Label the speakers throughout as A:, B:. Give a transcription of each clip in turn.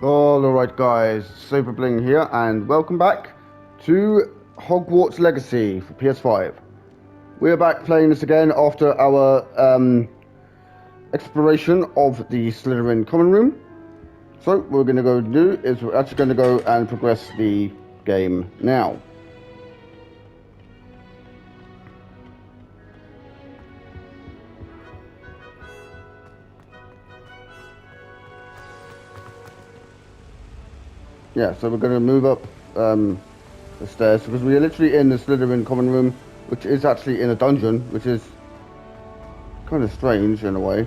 A: Alright guys, Super Bling here and welcome back to Hogwarts Legacy for PS5. We're back playing this again after our exploration of the Slytherin common room. So what we're going to go do is we're actually going to go and progress the game now. Yeah, so we're going to move up the stairs because we are literally in the Slytherin common room, which is actually in a dungeon, which is kind of strange in a way.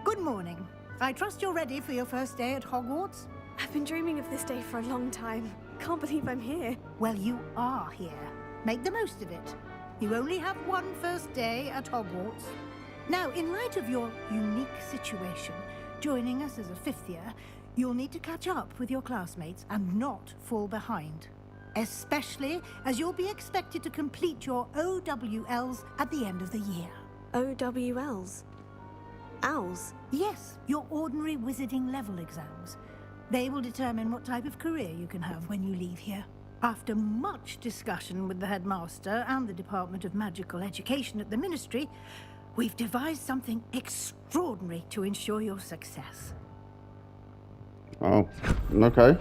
B: Good morning. I trust you're ready for your first day at Hogwarts?
C: I've been dreaming of this day for a long time. Can't believe I'm here.
B: Well, you are here. Make the most of it. You only have one first day at Hogwarts. Now, in light of your unique situation, joining us as a fifth year, you'll need to catch up with your classmates and not fall behind. Especially as you'll be expected to complete your OWLs at the end of the year.
C: OWLs? Owls?
B: Yes, your ordinary wizarding level exams. They will determine what type of career you can have when you leave here. After much discussion with the headmaster and the Department of Magical Education at the Ministry, we've devised something extraordinary to ensure your success.
A: Oh, okay.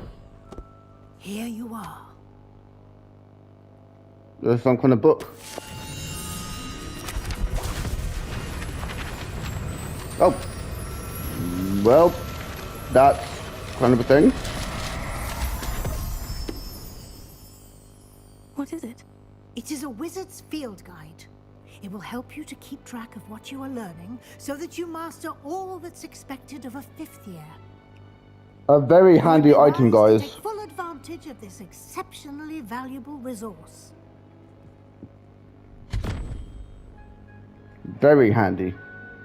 B: Here you are.
A: There's some kind of book. Oh. Well, that's kind of a thing.
C: What is it?
B: It is a wizard's field guide. It will help you to keep track of what you are learning so that you master all that's expected of a fifth year.
A: A very handy
B: You'll be
A: item,
B: wise to
A: guys.
B: take full advantage of this exceptionally valuable resource.
A: Very handy.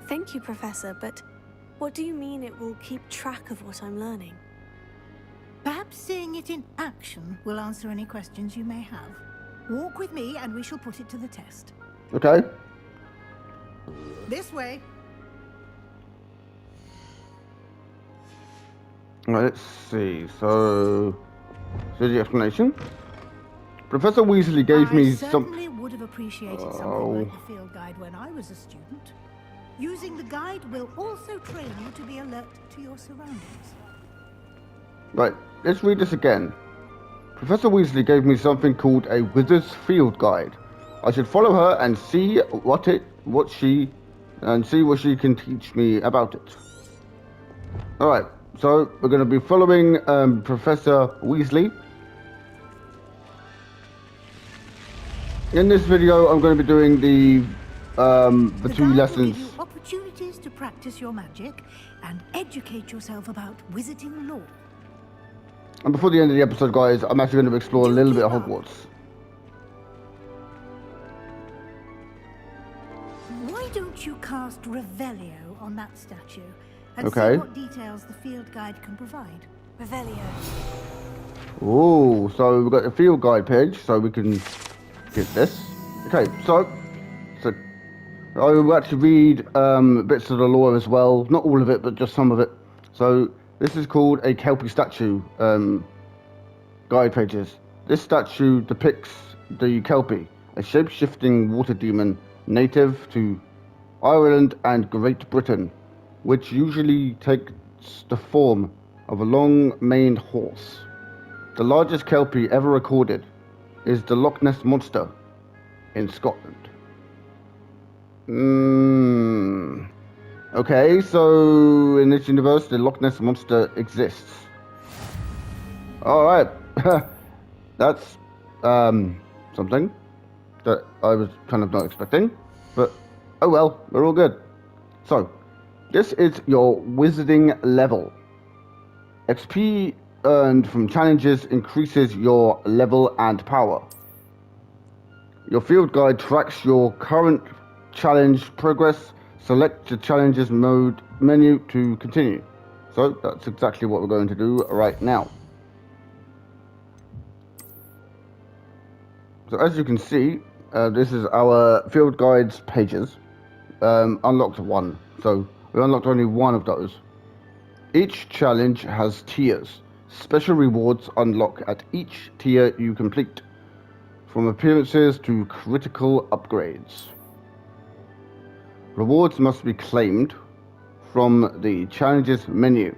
C: Thank you, Professor, but what do you mean it will keep track of what I'm learning?
B: Perhaps seeing it in action will answer any questions you may have. Walk with me and we shall put it to the test.
A: Okay.
B: This way.
A: Right, let's see. So, here's the explanation. Professor Weasley gave me
B: I
A: some.
B: certainly would have appreciated something like the field guide when I was a student. Using the guide will also train you to be alert to your surroundings.
A: Right, let's read this again. Professor Weasley gave me something called a Wizard's Field Guide. I should follow her and see what she can teach me about it. All right, so we're going to be following Professor Weasley. In this video, I'm going to be doing the two
B: guide
A: lessons.
B: will give you opportunities to practice your magic and educate yourself about wizarding lore.
A: And before the end of the episode, guys, I'm actually going to explore a little bit of Hogwarts.
B: Why don't you cast Revelio on that statue and
A: Okay.
B: see what details the field guide can provide?
C: Revelio.
A: Oh, so we've got a field guide page, so we can get this. Okay, so I will actually read bits of the lore as well. Not all of it, but just some of it. So this is called a Kelpie statue guide pages. This statue depicts the Kelpie, a shape-shifting water demon native to Ireland and Great Britain, which usually takes the form of a long-maned horse. The largest Kelpie ever recorded is the Loch Ness Monster in Scotland. Okay, so in this universe, the Loch Ness Monster exists. Alright. That's something that I was kind of not expecting. But, oh well, we're all good. So, this is your wizarding level. XP earned from challenges increases your level and power. Your field guide tracks your current challenge progress. Select the challenges mode menu to continue. So that's exactly what we're going to do right now. So as you can see, this is our field guides pages. Unlocked one. So we unlocked only one of those. Each challenge has tiers. Special rewards unlock at each tier you complete, from appearances to critical upgrades. Rewards must be claimed from the challenges menu.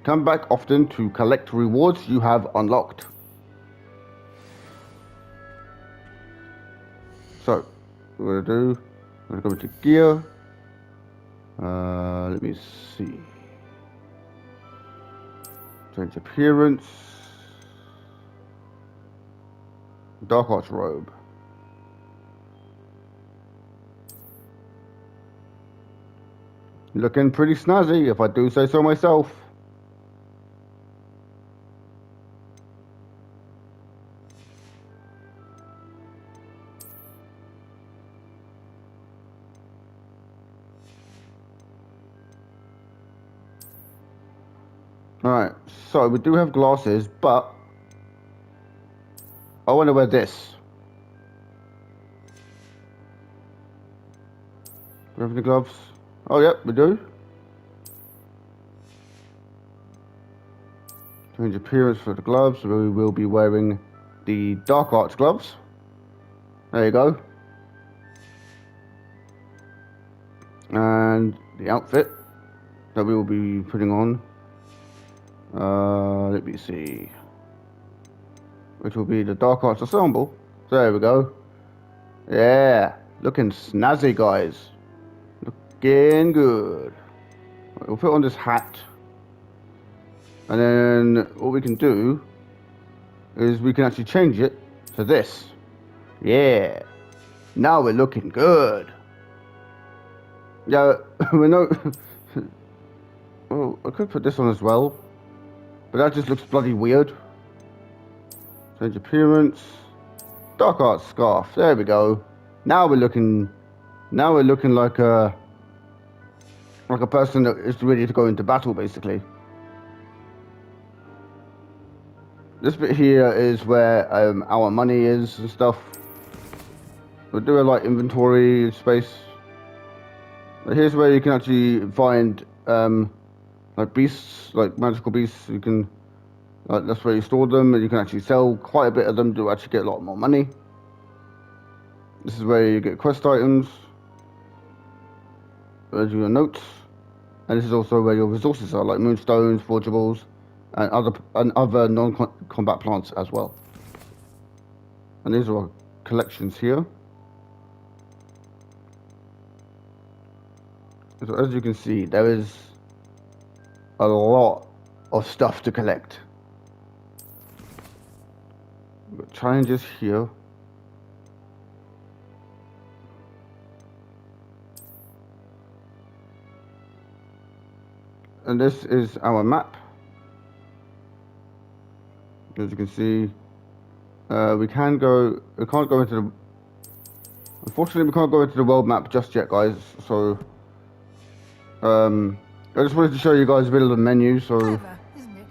A: Come back often to collect rewards you have unlocked. So, what we're gonna go into gear. Let me see. Change appearance. Dark Arts robe. Looking pretty snazzy, if I do say so myself. Alright, so we do have glasses, but I want to wear this. Do we have any gloves? Oh, yep, we do. Change appearance for the gloves. We will be wearing the Dark Arts gloves. There you go. And the outfit that we will be putting on. Let me see. Which will be the Dark Arts ensemble. So there we go. Yeah, looking snazzy, guys. Looking good. Right, we'll put on this hat. And then what we can do is we can actually change it to this. Yeah. Now we're looking good. Yeah, we know. Well, I could put this on as well. But that just looks bloody weird. Change appearance. Dark Arts scarf. There we go. Now we're looking like a person that is ready to go into battle, basically. This bit here is where our money is and stuff. We'll do a like inventory space. But here's where you can actually find like beasts, like magical beasts. You can that's where you store them, and you can actually sell quite a bit of them to actually get a lot more money. This is where you get quest items. There's your notes, and this is also where your resources are, like moonstones, forgeables, and other non-combat plants as well. And these are our collections here. So as you can see, there is a lot of stuff to collect. We've got challenges here. And this is our map. As you can see, we can't go into the, unfortunately we can't go into the world map just yet, guys. So I just wanted to show you guys a bit of the menu. So
B: Clever, isn't it?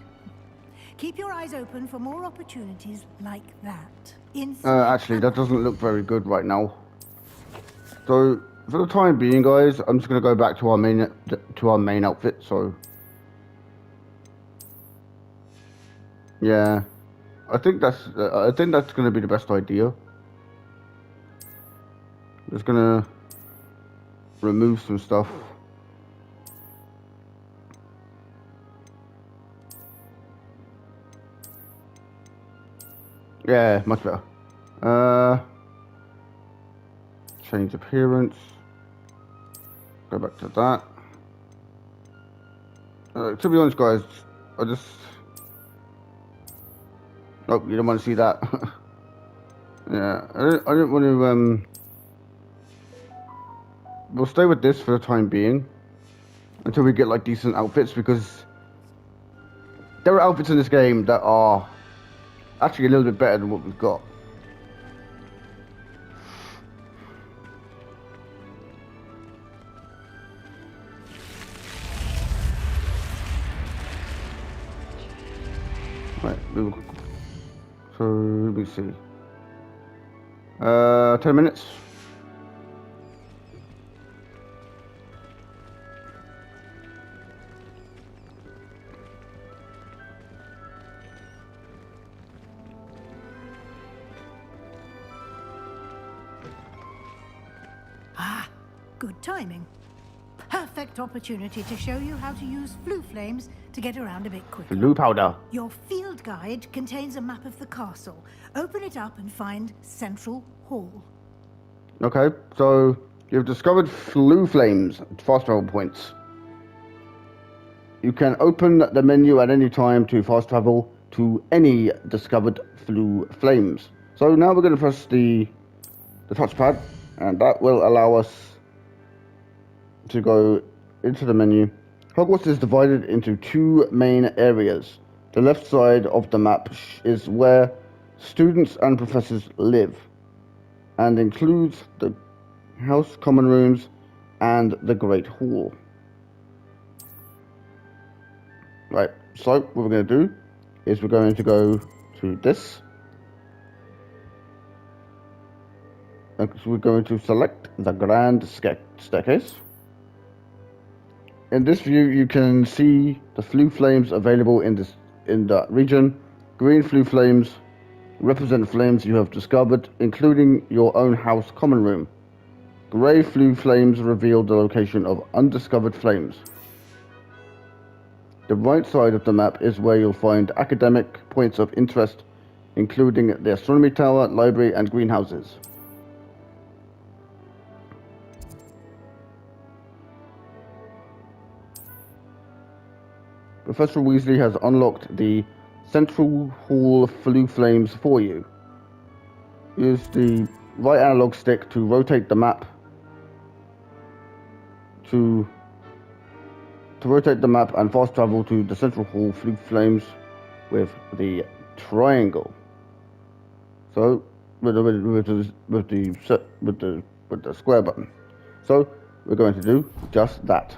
B: Keep your eyes open for more opportunities like that.
A: actually that doesn't look very good right now. So for the time being, guys, I'm just going to go back to our main outfit. So yeah, I think that's going to be the best idea. Just going to remove some stuff. Yeah, much better. Change appearance. Go back to that. To be honest, guys, I just... Oh, you don't want to see that. Yeah, I don't want to... We'll stay with this for the time being. Until we get, like, decent outfits, because... There are outfits in this game that are... actually a little bit better than what we've got. Right, so let me see. 10 minutes.
B: Good timing. Perfect opportunity to show you how to use flue flames to get around a bit quicker.
A: Blue powder.
B: Your field guide contains a map of the castle. Open it up and find Central Hall.
A: Okay, so you've discovered flue flames at fast travel points. You can open the menu at any time to fast travel to any discovered flue flames. So now we're going to press the touchpad, and that will allow us to go into the menu. Hogwarts is divided into two main areas. The left side of the map is where students and professors live, and includes the house common rooms and the Great Hall. Right, so what we're going to do is we're going to go to this. So we're going to select the Grand Staircase. In this view, you can see the flue flames available in that region. Green flue flames represent flames you have discovered, including your own house common room. Grey flue flames reveal the location of undiscovered flames. The right side of the map is where you'll find academic points of interest, including the Astronomy Tower, Library, and greenhouses. Professor Weasley has unlocked the Central Hall flue flames for you. Use the right analog stick to rotate the map to rotate the map and fast travel to the Central Hall flue flames with the triangle. So with the square button. So we're going to do just that.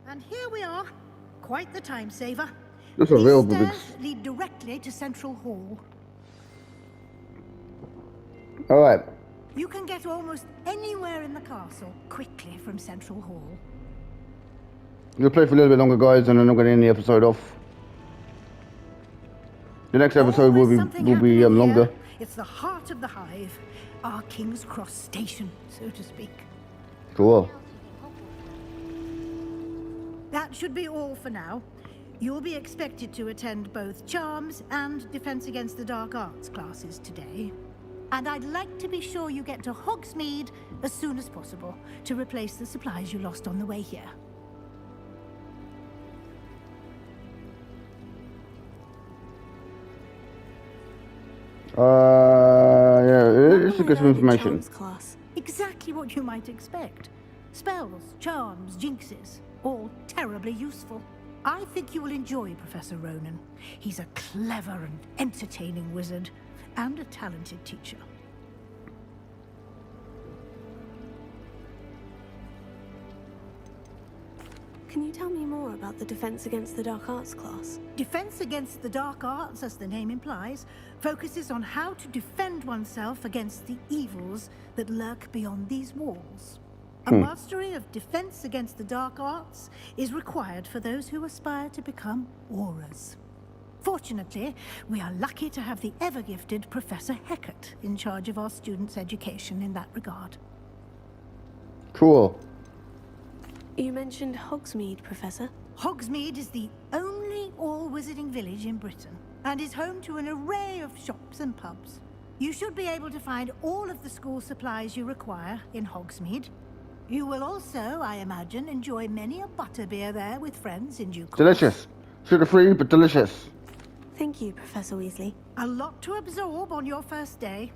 B: And here we are. Quite the time saver.
A: That's a
B: These
A: real
B: stairs
A: big.
B: lead directly to Central Hall.
A: All right.
B: You can get almost anywhere in the castle quickly from Central Hall.
A: We'll play for a little bit longer, guys, and then I'm going to end the episode off. The next episode will be longer.
B: Here. It's the heart of the hive, our King's Cross station, so to speak.
A: Cool.
B: That should be all for now. You'll be expected to attend both Charms and Defense Against the Dark Arts classes today. And I'd like to be sure you get to Hogsmeade as soon as possible to replace the supplies you lost on the way here.
A: Yeah, it's a good information.
C: Charms class.
B: Exactly what you might expect. Spells, charms, jinxes, all terribly useful. I think you will enjoy Professor Ronan. He's a clever and entertaining wizard, and a talented teacher.
C: Can you tell me more about the Defense Against the Dark Arts class?
B: Defense Against the Dark Arts, as the name implies, focuses on how to defend oneself against the evils that lurk beyond these walls. A mastery of Defense Against the Dark Arts is required for those who aspire to become Aurors. Fortunately, we are lucky to have the ever-gifted Professor Hecat in charge of our students' education in that regard.
A: Cool.
C: You mentioned Hogsmeade, Professor.
B: Hogsmeade is the only all-wizarding village in Britain, and is home to an array of shops and pubs. You should be able to find all of the school supplies you require in Hogsmeade. You will also, I imagine, enjoy many a butterbeer there with friends in due course.
A: Delicious. Sugar-free, but delicious.
C: Thank you, Professor Weasley.
B: A lot to absorb on your first day,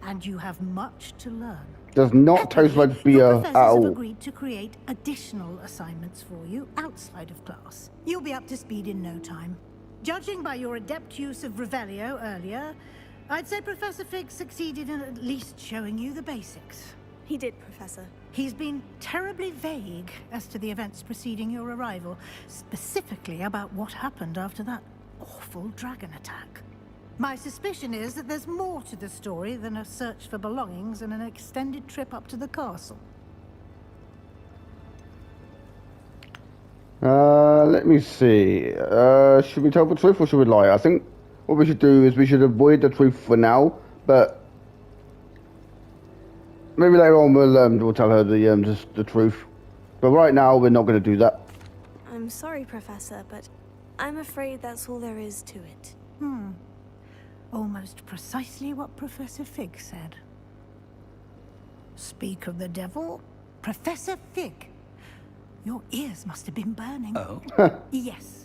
B: and you have much to learn.
A: Does not taste like beer
B: Your
A: at
B: professors have
A: all.
B: agreed to create additional assignments for you outside of class. You'll be up to speed in no time. Judging by your adept use of Revelio earlier, I'd say Professor Fig succeeded in at least showing you the basics.
C: He did, Professor.
B: He's been terribly vague as to the events preceding your arrival, specifically about what happened after that awful dragon attack. My suspicion is that there's more to the story than a search for belongings and an extended trip up to the castle.
A: Let me see. Should we tell the truth or should we lie? I think what we should do is we should avoid the truth for now, but maybe later on we'll tell her just the truth. But right now we're not going to do that.
C: I'm sorry, Professor, but I'm afraid that's all there is to it.
B: Almost precisely what Professor Fig said. Speak of the devil, Professor Fig. Your ears must have been burning.
D: Oh?
B: Yes.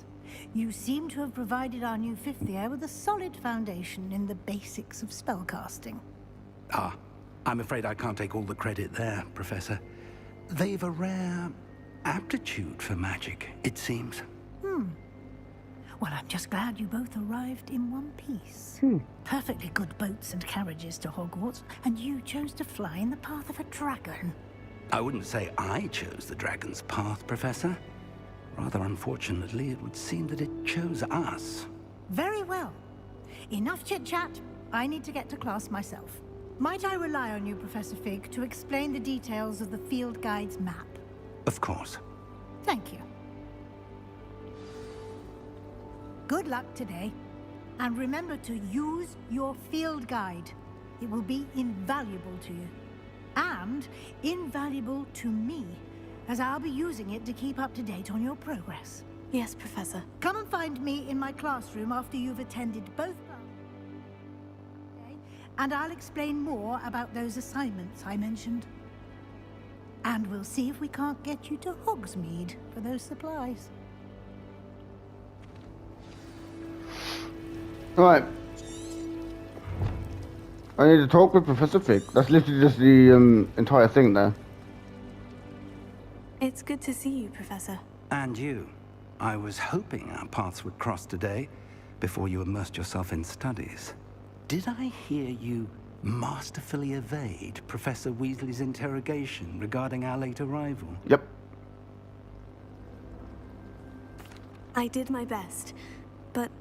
B: You seem to have provided our new fifth year with a solid foundation in the basics of spellcasting.
D: Ah, I'm afraid I can't take all the credit there, Professor. They've a rare aptitude for magic, it seems.
B: Well, I'm just glad you both arrived in one piece. Perfectly good boats and carriages to Hogwarts, and you chose to fly in the path of a dragon.
D: I wouldn't say I chose the dragon's path, Professor. Rather unfortunately, it would seem that it chose us.
B: Very well. Enough chit-chat. I need to get to class myself. Might I rely on you, Professor Fig, to explain the details of the field guide's map?
D: Of course.
B: Thank you. Good luck today. And remember to use your field guide. It will be invaluable to you. And invaluable to me, as I'll be using it to keep up to date on your progress.
C: Yes, Professor.
B: Come and find me in my classroom after you've attended both classes. Okay? And I'll explain more about those assignments I mentioned. And we'll see if we can't get you to Hogsmeade for those supplies.
A: Alright. I need to talk with Professor Fig. That's literally just the entire thing there.
C: It's good to see you, Professor.
D: And you. I was hoping our paths would cross today, before you immersed yourself in studies. Did I hear you masterfully evade Professor Weasley's interrogation regarding our late arrival?
A: Yep.
C: I did my best, but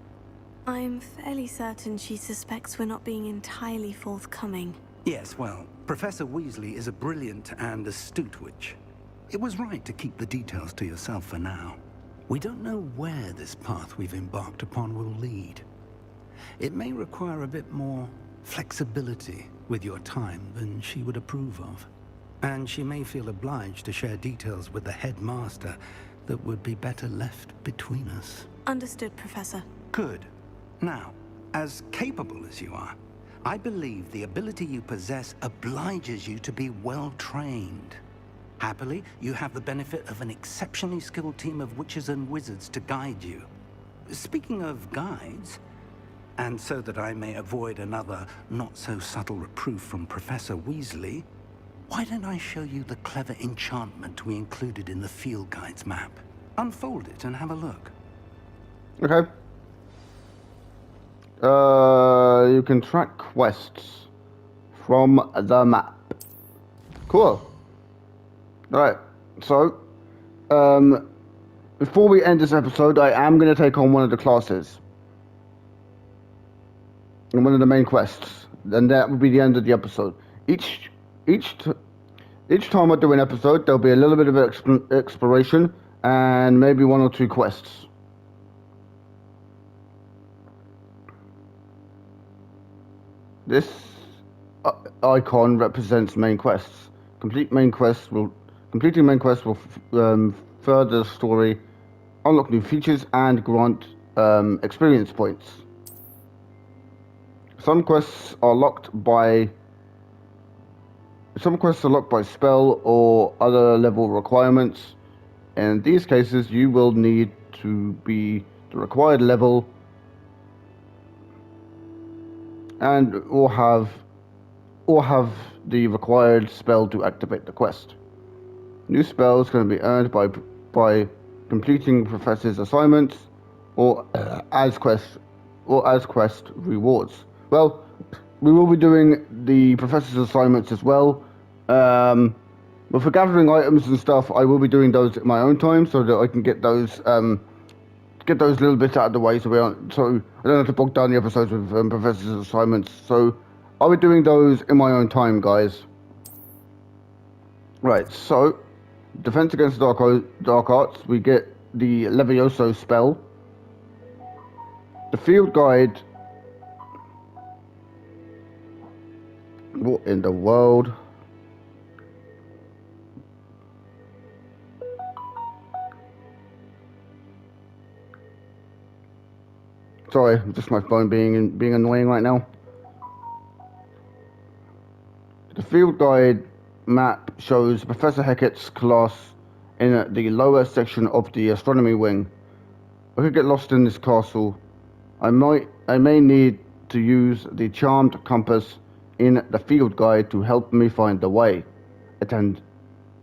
C: I'm fairly certain she suspects we're not being entirely forthcoming.
D: Yes, well, Professor Weasley is a brilliant and astute witch. It was right to keep the details to yourself for now. We don't know where this path we've embarked upon will lead. It may require a bit more flexibility with your time than she would approve of. And she may feel obliged to share details with the headmaster that would be better left between us.
C: Understood, Professor.
D: Good. Now, as capable as you are, I believe the ability you possess obliges you to be well-trained. Happily, you have the benefit of an exceptionally skilled team of witches and wizards to guide you. Speaking of guides, and so that I may avoid another not-so-subtle reproof from Professor Weasley, why don't I show you the clever enchantment we included in the field guide's map? Unfold it and have a look.
A: Okay. You can track quests from the map. Cool. Alright, so, before we end this episode, I am going to take on one of the classes. And one of the main quests. And that will be the end of the episode. Each time I do an episode, there'll be a little bit of exploration and maybe one or two quests. This icon represents main quests. Completing main quests will further the story, unlock new features, and grant experience points. Some quests are locked by spell or other level requirements. In these cases, you will need to be the required level and or have the required spell to activate the quest. New spells can be earned by completing professor's assignments or as quest rewards. Well, we will be doing the professor's assignments as well. But for gathering items and stuff, I will be doing those at my own time so that I can get those little bits out of the way so I don't have to bog down the episodes with professor's assignments. So I'll be doing those in my own time, guys. Right, so defense against dark arts, we get the Levioso spell. The field guide What in the world? Sorry, just my phone being annoying right now. The field guide map shows Professor Hecat's class in the lower section of the astronomy wing. I could get lost in this castle. I may need to use the charmed compass in the field guide to help me find the way. Attend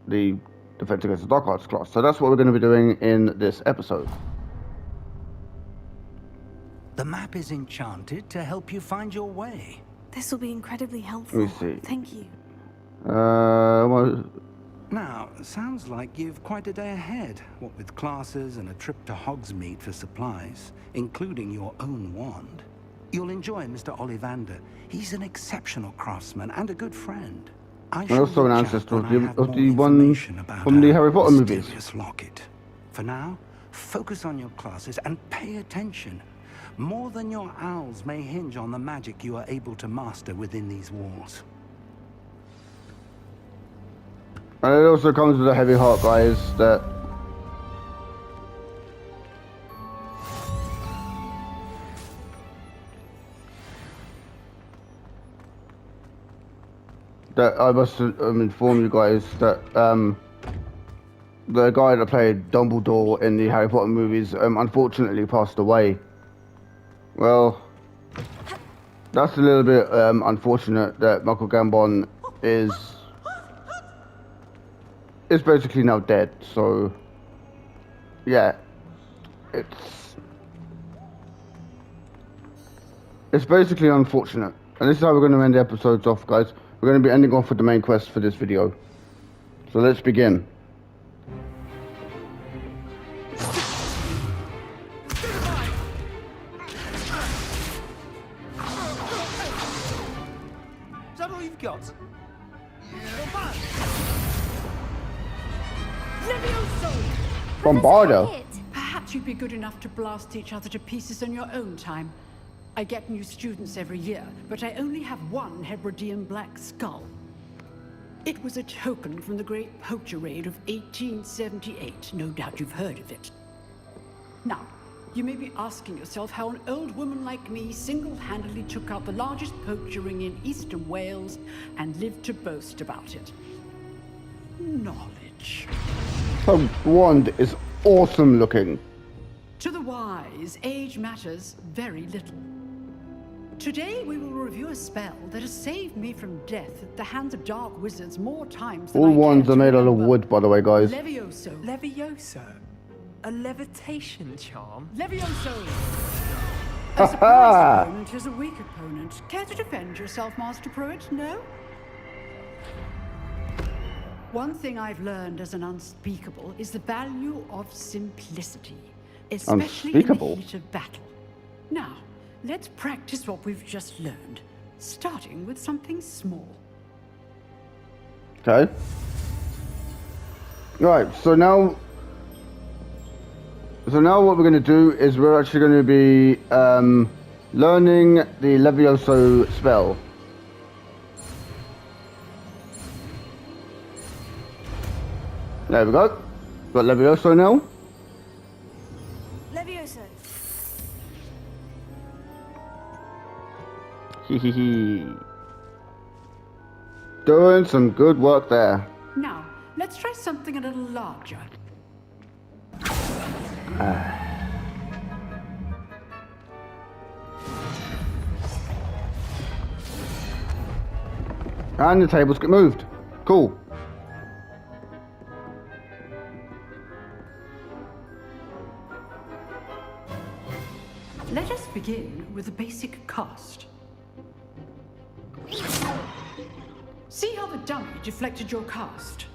A: the Defense Against the Dark Arts class. So that's what we're going to be doing in this episode.
D: The map is enchanted to help you find your way.
C: This will be incredibly helpful.
A: Let me see.
C: Thank you.
A: Well,
D: Now, sounds like you've quite a day ahead, what with classes and a trip to Hogsmeade for supplies, including your own wand. You'll enjoy Mr. Ollivander. He's an exceptional craftsman and a good friend.
A: and also an ancestor of the one
D: information about
A: from the
D: our
A: Harry Potter movies.
D: mysterious locket. For now, focus on your classes and pay attention. More than your owls may hinge on the magic you are able to master within these walls.
A: And it also comes with a heavy heart, guys, that I must inform you guys that the guy that played Dumbledore in the Harry Potter movies unfortunately passed away. Well, that's a little bit unfortunate that Michael Gambon is basically now dead. So yeah, it's basically unfortunate. And this is how we're going to end the episodes off, guys. We're going to be ending off with the main quest for this video. So let's begin.
E: Is that all you've got?
F: Levioso!
A: Bombardo.
F: Perhaps you'd be good enough to blast each other to pieces on your own time. I get new students every year, but I only have one Hebridean black skull. It was a token from the Great Poacher Raid of 1878. No doubt you've heard of it. Now, you may be asking yourself how an old woman like me single-handedly took out the largest poacher ring in eastern Wales and lived to boast about it. Knowledge.
A: The wand is awesome looking.
F: To the wise, age matters very little. Today we will review a spell that has saved me from death at the hands of dark wizards more times than
A: All
F: I care
A: wands
F: to
A: are made out of
F: remember.
A: wood, by the way, guys.
F: Levioso.
E: Levioso? A levitation charm?
F: Levioso! A surprise opponent is a weak opponent. Care to defend yourself, Master Pruitt? No? One thing I've learned as an unspeakable is the value of simplicity, especially
A: Unspeakable?
F: in the heat of battle. Now, let's practice what we've just learned, starting with something small.
A: Okay. Right, so now what we're going to do is we're actually going to be learning the Levioso spell. There we go. Got Levioso now.
C: Levioso.
A: Hehehe. Doing some good work there.
F: Now, let's try something a little larger.
A: And the tables get moved. Cool.
F: Let us begin with the basic cast. See how the dummy deflected your cast?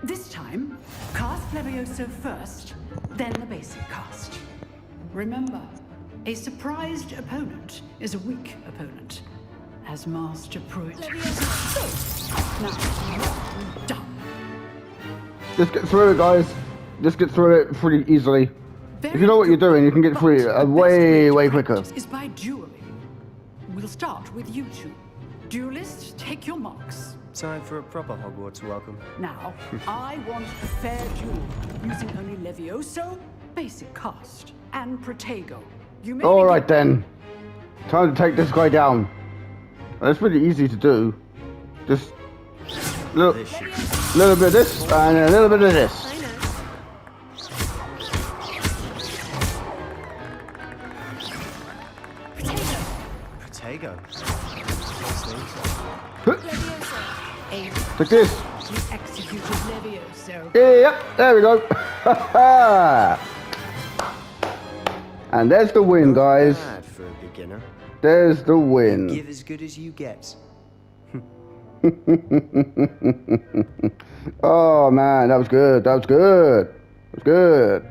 F: This time, cast Levioso first, then the basic cast. Remember, a surprised opponent is a weak opponent, as Master Pruitt. Now, done.
A: Just get through it, guys. Just get through it pretty easily. If you know what you're doing, you can get through it way, way quicker.
F: Is by dueling. We'll start with you two. Duelists, take your marks.
G: Time for a proper Hogwarts welcome.
F: Now, I want a fair duel, using only Levioso, basic cast, and Protego. You may
A: All
F: begin.
A: right then. Time to take this guy down. It's pretty easy to do. Just look,
G: This should
A: a little bit of this and a little bit of this.
C: I know.
G: Protego.
A: Take this.
F: You executed Levioso.
A: Yep, there we go. And there's the win, guys.
G: Bad for a beginner.
A: There's the win.
G: Give as good as you get.
A: Oh man, that was good. That was good. That was good.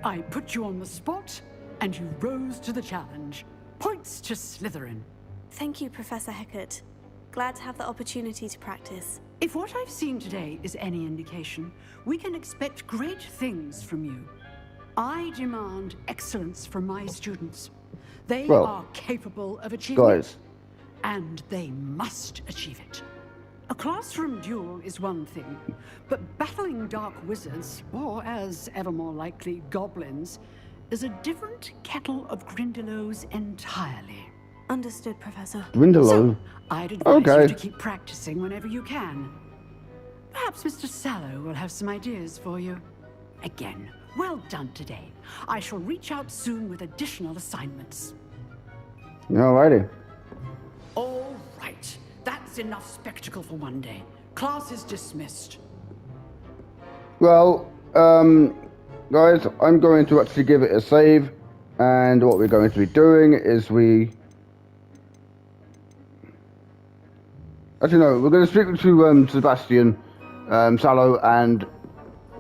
F: I put you on the spot, and you rose to the challenge. Points to Slytherin.
C: Thank you, Professor Hecat. Glad to have the opportunity to practice.
F: If what I've seen today is any indication, we can expect great things from you. I demand excellence from my students. They
A: Well,
F: are capable of achieving
A: guys.
F: it, and they must achieve it. A classroom duel is one thing, but battling dark wizards, or as ever more likely, goblins, is a different kettle of Grindylows entirely.
C: Understood, Professor.
A: Grindylow.
F: So, I'd advise
A: Okay.
F: you to keep practicing whenever you can. Perhaps Mr. Sallow will have some ideas for you. Again, well done today. I shall reach out soon with additional assignments.
A: Alrighty.
F: All right, that's enough spectacle for one day. Class is dismissed.
A: Well, guys, I'm going to actually give it a save, and what we're going to be doing is actually no, we're going to speak to Sebastian, Sallow, and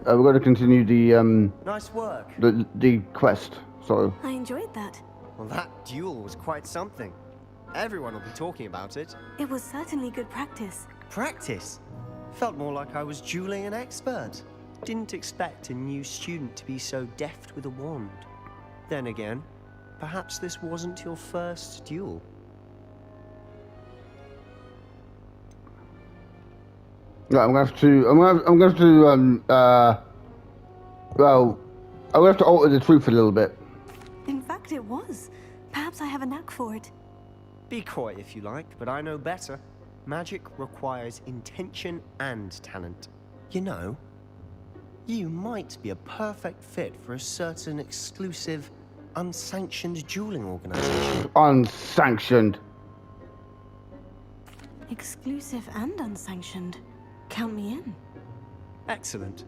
A: we're going to continue
G: Nice work.
A: the quest. So
C: I enjoyed that.
G: Well, that duel was quite something. Everyone will be talking about it.
C: It was certainly good practice.
G: Practice. Felt more like I was dueling an expert. Didn't expect a new student to be so deft with a wand. Then again, perhaps this wasn't your first duel.
A: yeah, I'm going to have to. Well, I'm going to have to alter the truth a little bit.
C: In fact, it was. Perhaps I have a knack for it.
G: Be coy if you like, but I know better. Magic requires intention and talent. You know, you might be a perfect fit for a certain exclusive, unsanctioned dueling organization.
A: Unsanctioned.
C: Exclusive and unsanctioned. Count me in.
G: Excellent.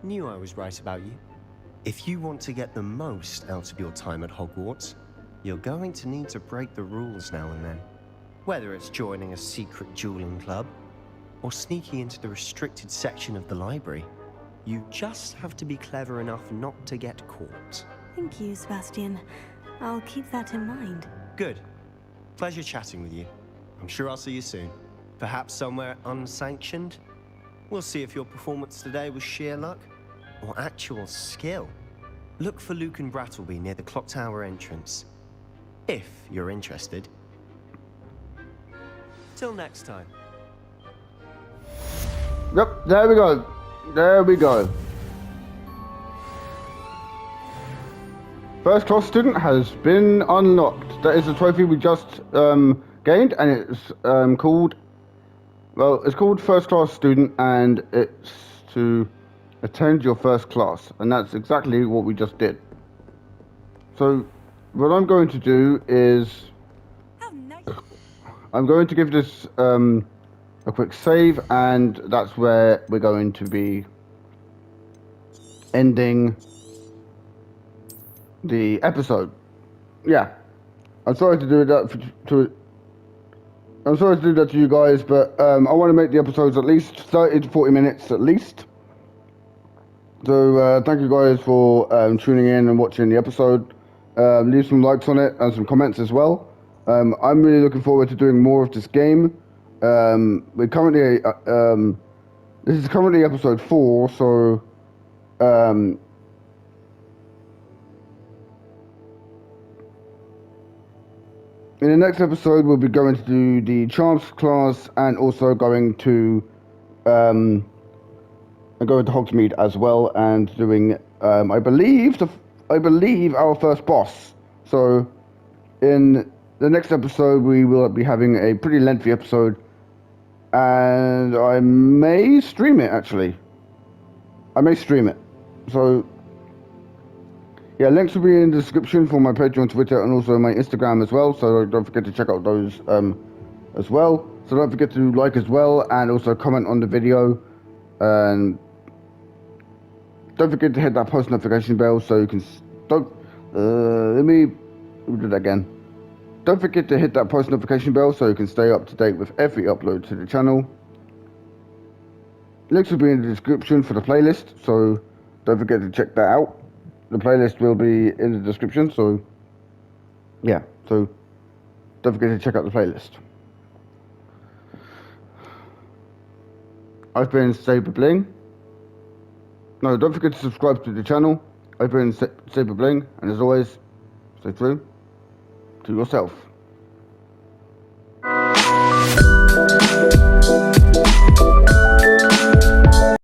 G: Knew I was right about you. If you want to get the most out of your time at Hogwarts, you're going to need to break the rules now and then. Whether it's joining a secret dueling club, or sneaking into the restricted section of the library, you just have to be clever enough not to get caught.
C: Thank you, Sebastian. I'll keep that in mind.
G: Good. Pleasure chatting with you. I'm sure I'll see you soon. Perhaps somewhere unsanctioned? We'll see if your performance today was sheer luck or actual skill. Look for Luke and Brattleby near the clock tower entrance, if you're interested. Till next time.
A: Yep, there we go. There we go. First class student has been unlocked. That is the trophy we just gained, and it's called. Well, it's called first class student, and it's to attend your first class, and that's exactly what we just did. So, what I'm going to do is, I'm going to give this a quick save, and that's where we're going to be ending the episode. Yeah, I'm sorry to do that I'm sorry to do that to you guys, but I want to make the episodes at least 30 to 40 minutes at least. So thank you guys for tuning in and watching the episode. Leave some likes on it and some comments as well. I'm really looking forward to doing more of this game. We're currently this is currently episode 4, so in the next episode, we'll be going to do the Charms class and also going to Hogsmeade as well, and doing I believe our first boss. So in the next episode, we will be having a pretty lengthy episode, and I may stream it actually. I may stream it. So yeah, links will be in the description for my Patreon, Twitter, and also my Instagram as well. So don't forget to check out those as well. So don't forget to like as well, and also comment on the video, and don't forget to hit that post notification bell so you can let me do that again. Don't forget to hit that post notification bell so you can stay up to date with every upload to the channel. Links will be in the description for the playlist, so don't forget to check that out. The playlist will be in the description, so yeah, so don't forget to check out the playlist. I've been Saber Bling. No, don't forget to subscribe to the channel. I've been Saber Bling, and as always, stay true to yourself.